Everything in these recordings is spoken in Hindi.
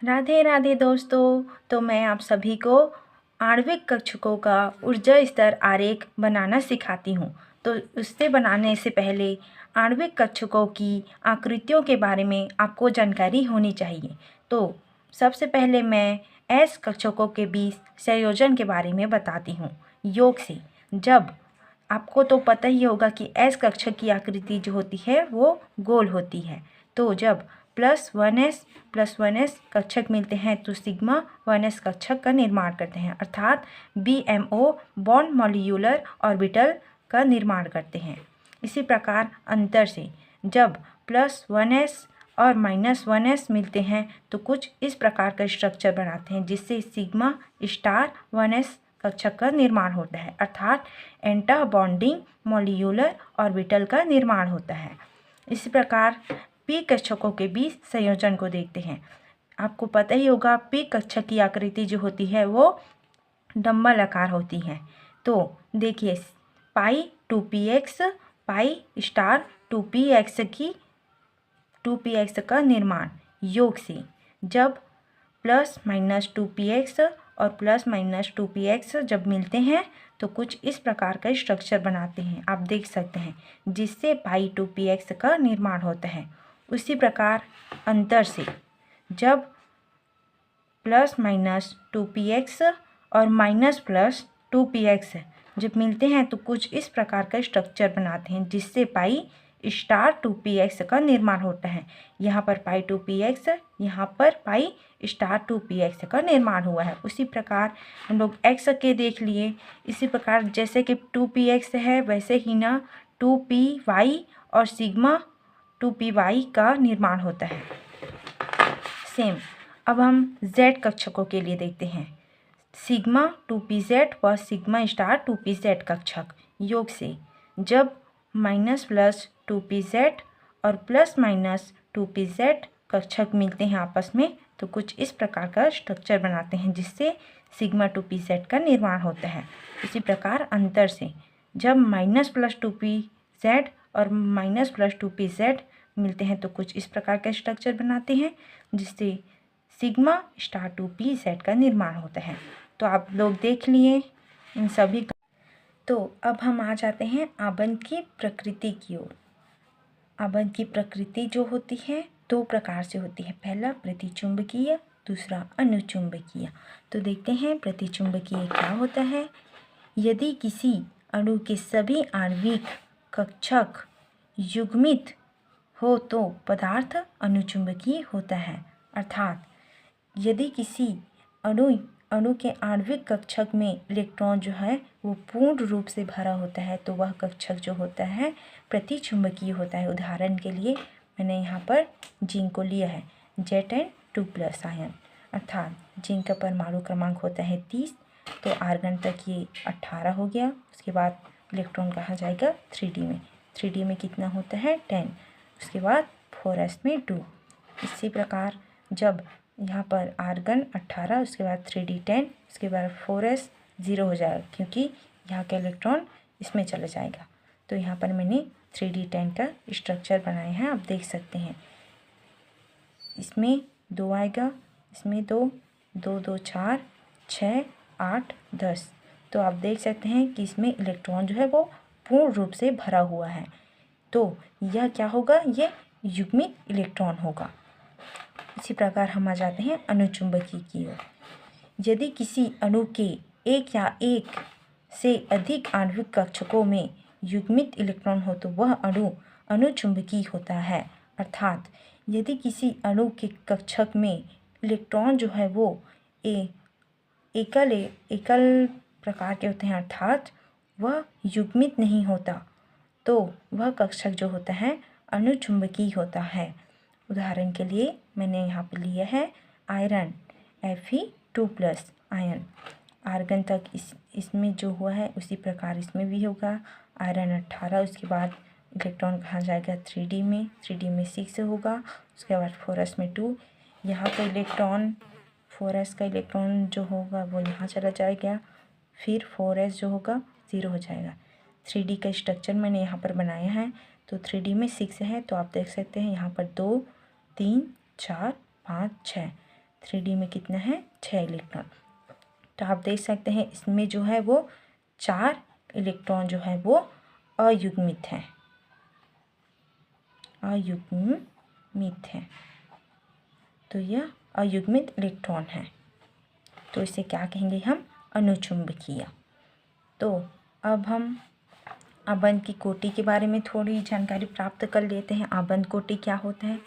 राधे राधे दोस्तों। तो मैं आप सभी को आणविक कक्षकों का ऊर्जा स्तर आरेख बनाना सिखाती हूँ। तो उससे बनाने से पहले आणविक कक्षकों की आकृतियों के बारे में आपको जानकारी होनी चाहिए। तो सबसे पहले मैं एस कक्षकों के बीच संयोजन के बारे में बताती हूँ योग से। जब आपको तो पता ही होगा कि एस कक्षक की आकृति जो होती है वो गोल होती है। तो जब +1s कक्षक मिलते हैं तो सिग्मा 1s कक्षक का निर्माण करते हैं, अर्थात BMO बॉन्ड मॉलिक्यूलर ऑर्बिटल का निर्माण करते हैं। इसी प्रकार अंतर से जब +1s और -1s मिलते हैं तो कुछ इस प्रकार का स्ट्रक्चर बनाते हैं, जिससे सिग्मा स्टार 1s कक्षक का निर्माण होता है, अर्थात एंटा बॉन्डिंग मॉलिक्यूलर ऑर्बिटल का निर्माण होता है। इसी प्रकार पी कक्षकों के बीच संयोजन को देखते हैं। आपको पता ही होगा पी कक्षक की आकृति जो होती है वो डंबल आकार होती है। तो देखिए पाई 2px पाई स्टार 2px का निर्माण योग से। जब +-2px और +-2px जब मिलते हैं तो कुछ इस प्रकार का स्ट्रक्चर बनाते हैं, आप देख सकते हैं, जिससे पाई 2px का निर्माण होता है। उसी प्रकार अंतर से जब +-2px और -+2px जब मिलते हैं तो कुछ इस प्रकार का स्ट्रक्चर बनाते हैं, जिससे पाई स्टार 2px का निर्माण होता है। यहाँ पर पाई 2px, यहाँ पर पाई स्टार 2px का निर्माण हुआ है। उसी प्रकार हम लोग x के देख लिए। इसी प्रकार जैसे कि 2px है वैसे ही ना 2py और सिग्मा 2py का निर्माण होता है सेम। अब हम z कक्षकों के लिए देखते हैं। सिग्मा 2pz व सिग्मा स्टार 2pz कक्षक योग से। जब -+2pz और +-2pz कक्षक मिलते हैं आपस में तो कुछ इस प्रकार का स्ट्रक्चर बनाते हैं, जिससे सिग्मा 2pz का निर्माण होता है। इसी प्रकार अंतर से जब -+2pz और -+2pz मिलते हैं तो कुछ इस प्रकार का स्ट्रक्चर बनाते हैं, जिससे सिग्मा स्टार 2pz का निर्माण होता है। तो आप लोग देख लिए इन सभी का। तो अब हम आ जाते हैं आबंध की प्रकृति की ओर। आबंध की प्रकृति जो होती है दो प्रकार से होती है, पहला प्रतिचुंबकीय, दूसरा अनुचुंबकीय। तो देखते हैं प्रतिचुंबकीय क्या होता है। यदि किसी अणु के सभी आणविक कक्षक युग्मित हो तो पदार्थ अनुचुंबकीय होता है, अर्थात यदि किसी अणु के आणविक कक्षक में इलेक्ट्रॉन जो है वो पूर्ण रूप से भरा होता है तो वह कक्षक जो होता है प्रतिचुंबकीय होता है। उदाहरण के लिए मैंने यहाँ पर जिंक को लिया है, Zn2+ आयन, अर्थात जिंक का परमाणु क्रमांक होता है 30, तो आर्गन तक ये 18 हो गया। उसके बाद इलेक्ट्रॉन कहाँ जाएगा 3D में, 3D में कितना होता है 10, उसके बाद 4s में 2। इसी प्रकार जब यहाँ पर आर्गन 18, उसके बाद 3D 10, उसके बाद 4s 0 हो जाएगा, क्योंकि यहाँ का इलेक्ट्रॉन इसमें चला जाएगा। तो यहाँ पर मैंने 3D 10 का स्ट्रक्चर बनाया है, आप देख सकते हैं। इसमें 2 आएगा, इसमें 2, 2 2 4 6 8 10। तो आप देख सकते हैं कि इसमें इलेक्ट्रॉन जो है वो पूर्ण रूप से भरा हुआ है। तो यह क्या होगा, ये युग्मित इलेक्ट्रॉन होगा। इसी प्रकार हम आ जाते हैं अनुचुंबकीय की ओर। यदि किसी अणु के एक या एक से अधिक आणविक कक्षकों में युग्मित इलेक्ट्रॉन हो तो वह अणु अनुचुंबकीय होता है, अर्थात यदि किसी अणु के कक्षक में इलेक्ट्रॉन जो है वो एकल प्रकार के होते हैं, अर्थात वह युग्मित नहीं होता, तो वह कक्षक जो होता है अनुचुंबकीय होता है। उदाहरण के लिए मैंने यहाँ पर लिया है आयरन Fe2+ आयन। आर्गन तक इसमें जो हुआ है उसी प्रकार इसमें भी होगा। आयरन 18, उसके बाद इलेक्ट्रॉन कहाँ जाएगा 3D में, 3D में 6 होगा, उसके बाद 4s में 2। यहाँ का इलेक्ट्रॉन 4s का इलेक्ट्रॉन जो होगा वो यहाँ चला जाएगा, फिर 4s जो होगा 0 हो जाएगा। 3D का स्ट्रक्चर मैंने यहाँ पर बनाया है, तो 3D में 6 है, तो आप देख सकते हैं यहाँ पर 2 3 4 5 6, 3D में कितना है 6 इलेक्ट्रॉन। तो आप देख सकते हैं इसमें जो है वो 4 इलेक्ट्रॉन जो है वो अयुग्मित हैं, अयुग्मित हैं। तो यह अयुग्मित इलेक्ट्रॉन है, तो इसे क्या कहेंगे हम, अनुचुंबकीय। तो अब हम आबंध की कोटि के बारे में थोड़ी जानकारी प्राप्त कर लेते हैं। आबंध कोटि क्या होता है,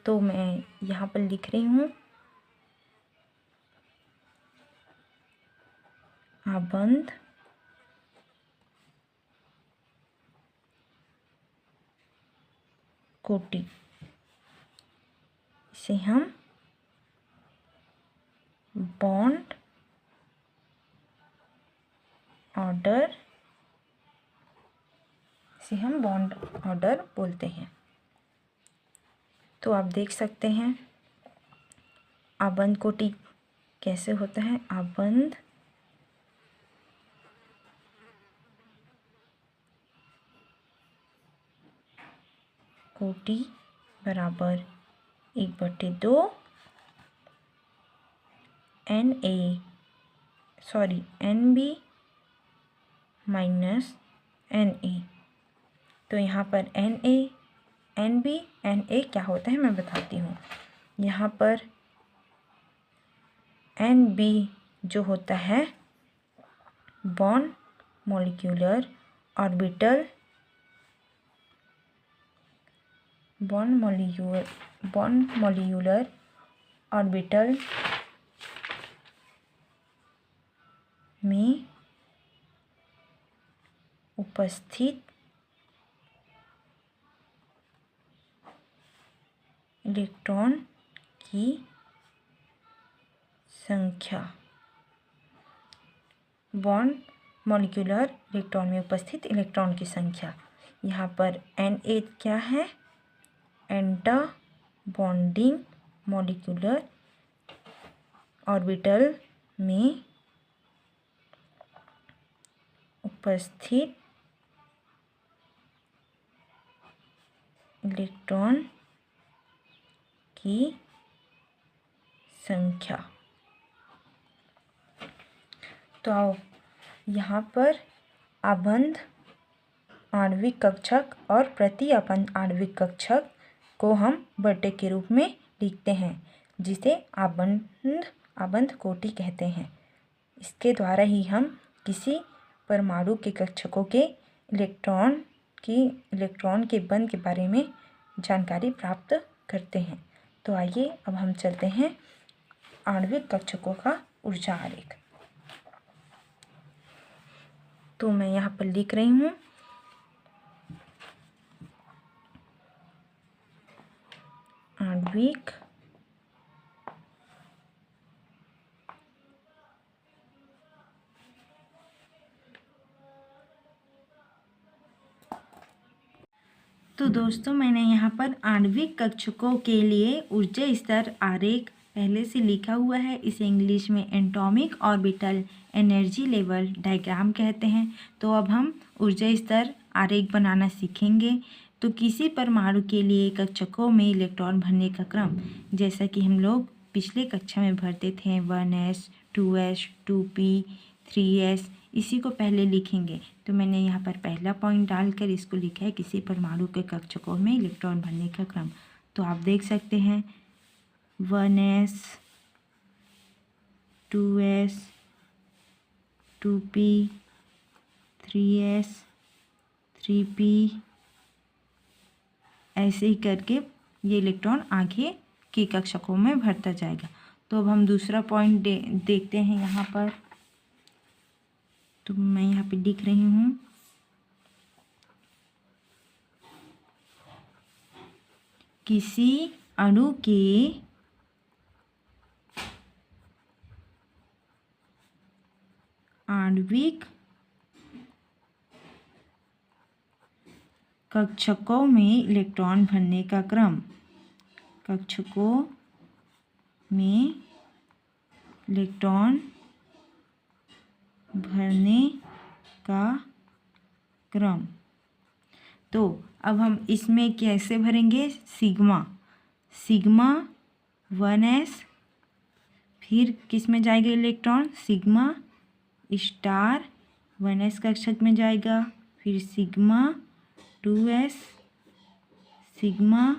तो मैं यहाँ पर लिख रही हूँ आबंध कोटि। इसे हम बॉन्ड ऑर्डर, इसे हम बॉन्ड ऑर्डर बोलते हैं। तो आप देख सकते हैं आबंध कोटि कैसे होता है। आबंध कोटि बराबर 1/2 NB माइनस NA। तो यहाँ पर NB NA क्या होता है मैं बताती हूँ। यहाँ पर NB जो होता है bond molecular orbital, bond molecular orbital में उपस्थित इलेक्ट्रॉन की संख्या, बॉन्ड मॉलिक्यूलर इलेक्ट्रॉन में उपस्थित इलेक्ट्रॉन की संख्या। यहाँ पर Na क्या है, एंटा बॉन्डिंग मॉलिक्यूलर ऑर्बिटल में उपस्थित इलेक्ट्रॉन की संख्या। तो यहाँ पर आबंध आणविक कक्षक और प्रति आबंध आणविक कक्षक को हम बटे के रूप में लिखते हैं, जिसे आबंध कोटि कहते हैं। इसके द्वारा ही हम किसी परमाणु के कक्षकों के इलेक्ट्रॉन के बंध के बारे में जानकारी प्राप्त करते हैं। तो आइए अब हम चलते हैं आणविक कक्षकों का ऊर्जा आरेख। तो मैं यहाँ पर लिख रही हूँ आणविक तो दोस्तों मैंने यहाँ पर आणविक कक्षकों के लिए ऊर्जा स्तर आरेख पहले से लिखा हुआ है। इसे इंग्लिश में atomic orbital energy level diagram कहते हैं। तो अब हम ऊर्जा स्तर आरेख बनाना सीखेंगे। तो किसी परमाणु के लिए कक्षकों में इलेक्ट्रॉन भरने का क्रम, जैसा कि हम लोग पिछले कक्षा में भरते थे 1s 2s 2p 3s, इसी को पहले लिखेंगे। तो मैंने यहाँ पर पहला पॉइंट डालकर इसको लिखा है किसी परमाणु के कक्षकों में इलेक्ट्रॉन भरने का क्रम। तो आप देख सकते हैं 1s 2s 2p 3s 3p, ऐसे ही करके ये इलेक्ट्रॉन आगे के कक्षकों में भरता जाएगा। तो अब हम दूसरा पॉइंट देखते हैं यहाँ पर। तो मैं यहाँ पे लिख रही हूँ किसी अणु के आणविक कक्षकों में इलेक्ट्रॉन भरने का क्रम, कक्षकों में इलेक्ट्रॉन भरने का क्रम। तो अब हम इसमें कैसे भरेंगे, सिग्मा 1s फिर किस में जाएगा इलेक्ट्रॉन, सिग्मा स्टार 1s कक्षक में जाएगा, फिर sigma 2s, sigma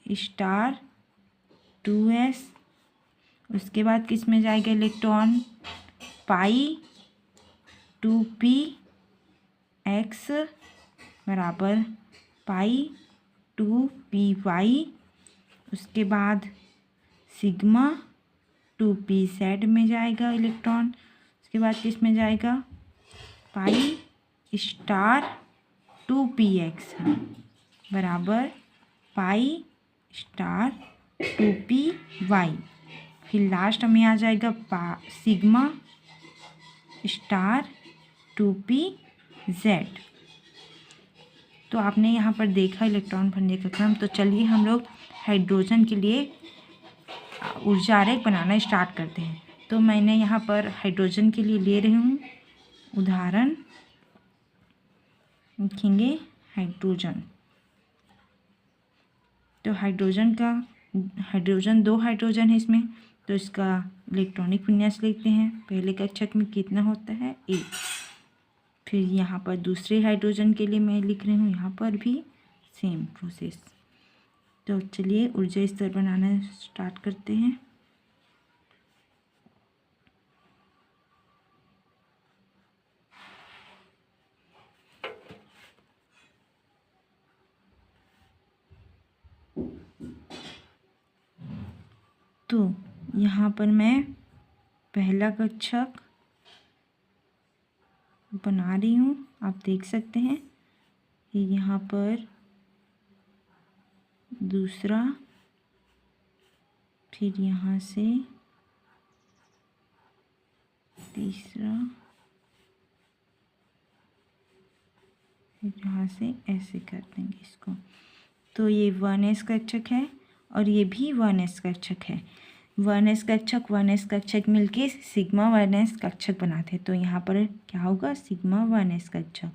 star 2s, उसके बाद किस में जाएगा इलेक्ट्रॉन, पाई 2p x बराबर पाई 2py, उसके बाद सिग्मा 2pz में जाएगा इलेक्ट्रॉन, उसके बाद किस में जाएगा, पाई स्टार 2px बराबर पाई स्टार 2py, फिर लास्ट में आ जाएगा सिग्मा स्टार 2pz। तो आपने यहाँ पर देखा इलेक्ट्रॉन भरने का क्रम। तो चलिए हम लोग हाइड्रोजन के लिए ऊर्जा आरेख बनाना स्टार्ट करते हैं। तो मैंने यहाँ पर हाइड्रोजन के लिए ले रही हूँ उदाहरण, लिखेंगे हाइड्रोजन। तो हाइड्रोजन 2 हाइड्रोजन है इसमें, तो इसका इलेक्ट्रॉनिक विन्यास लिखते हैं। पहले कक्षक में कितना होता है, 1। फिर यहाँ पर दूसरे हाइड्रोजन के लिए मैं लिख रही हूँ, यहाँ पर भी सेम प्रोसेस। तो चलिए ऊर्जा स्तर बनाना स्टार्ट करते हैं। तो यहाँ पर मैं पहला कक्षक बना रही हूँ, आप देख सकते हैं कि यहाँ पर दूसरा, फिर यहाँ से तीसरा, फिर यहाँ से ऐसे कर देंगे इसको। तो ये 1s कक्षक है और ये भी 1s कक्षक है। 1s कक्षक मिलके सिग्मा 1s कक्षक बनाते हैं। तो यहाँ पर क्या होगा, सिग्मा 1s कक्षक,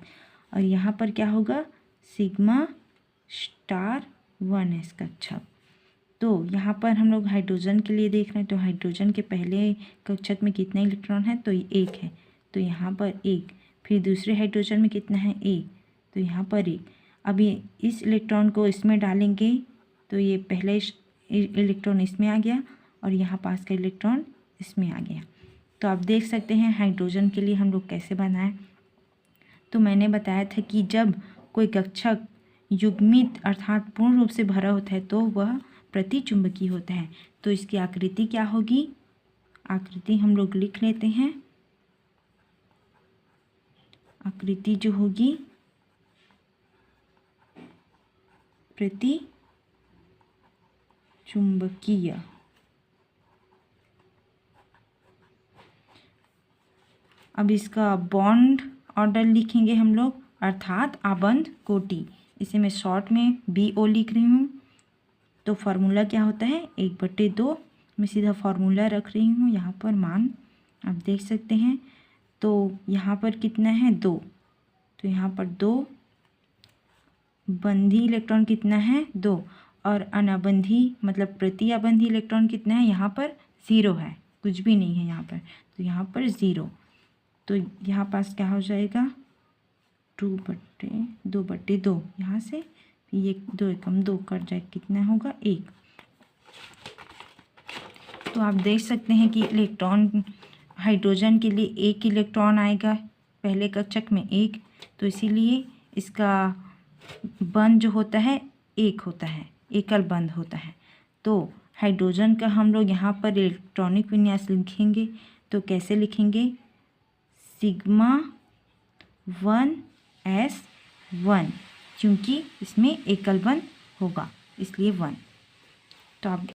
और यहाँ पर क्या होगा, सिग्मा स्टार 1s कक्षक। तो यहाँ पर हम लोग हाइड्रोजन के लिए देख रहे हैं। तो हाइड्रोजन के पहले कक्षक में कितने इलेक्ट्रॉन है, तो 1 है, तो यहाँ पर 1। फिर दूसरे हाइड्रोजन में कितना है, 1, तो यहाँ पर 1। अभी इस इलेक्ट्रॉन को इसमें डालेंगे तो ये पहले इलेक्ट्रॉन इसमें आ गया और यहाँ पास का इलेक्ट्रॉन इसमें आ गया। तो आप देख सकते हैं हाइड्रोजन के लिए हम लोग कैसे बनाएं। तो मैंने बताया था कि जब कोई कक्षक युग्मित अर्थात पूर्ण रूप से भरा होता है तो वह प्रतिचुंबकीय होता है। तो इसकी आकृति क्या होगी, आकृति हम लोग लिख लेते हैं। आकृति जो होगी प्रतिचुंबकीय। अब इसका बॉन्ड ऑर्डर लिखेंगे हम लोग, अर्थात आबंध कोटि। इसे मैं शॉर्ट में BO लिख रही हूँ। तो फार्मूला क्या होता है, 1/2। मैं सीधा फार्मूला रख रही हूँ यहाँ पर, मान आप देख सकते हैं। तो यहाँ पर कितना है, 2। तो यहाँ पर 2 बंधी इलेक्ट्रॉन कितना है, 2, और अनाबंधी मतलब प्रति अबंधी इलेक्ट्रॉन कितना है, यहाँ पर 0 है, कुछ भी नहीं है यहाँ पर। तो यहाँ पर 0। तो यहाँ पास क्या हो जाएगा, 2/2 यहाँ से, ये 2 एकम 2 कट जाए, कितना होगा, 1। तो आप देख सकते हैं कि इलेक्ट्रॉन हाइड्रोजन के लिए 1 इलेक्ट्रॉन आएगा पहले कक्षक में, 1। तो इसीलिए इसका बंध जो होता है 1 होता है, एकल बंध होता है। तो हाइड्रोजन का हम लोग यहाँ पर इलेक्ट्रॉनिक विन्यास लिखेंगे। तो कैसे लिखेंगे, सिग्मा 1s1, क्योंकि इसमें एकल बंध होगा इसलिए 1। तो आप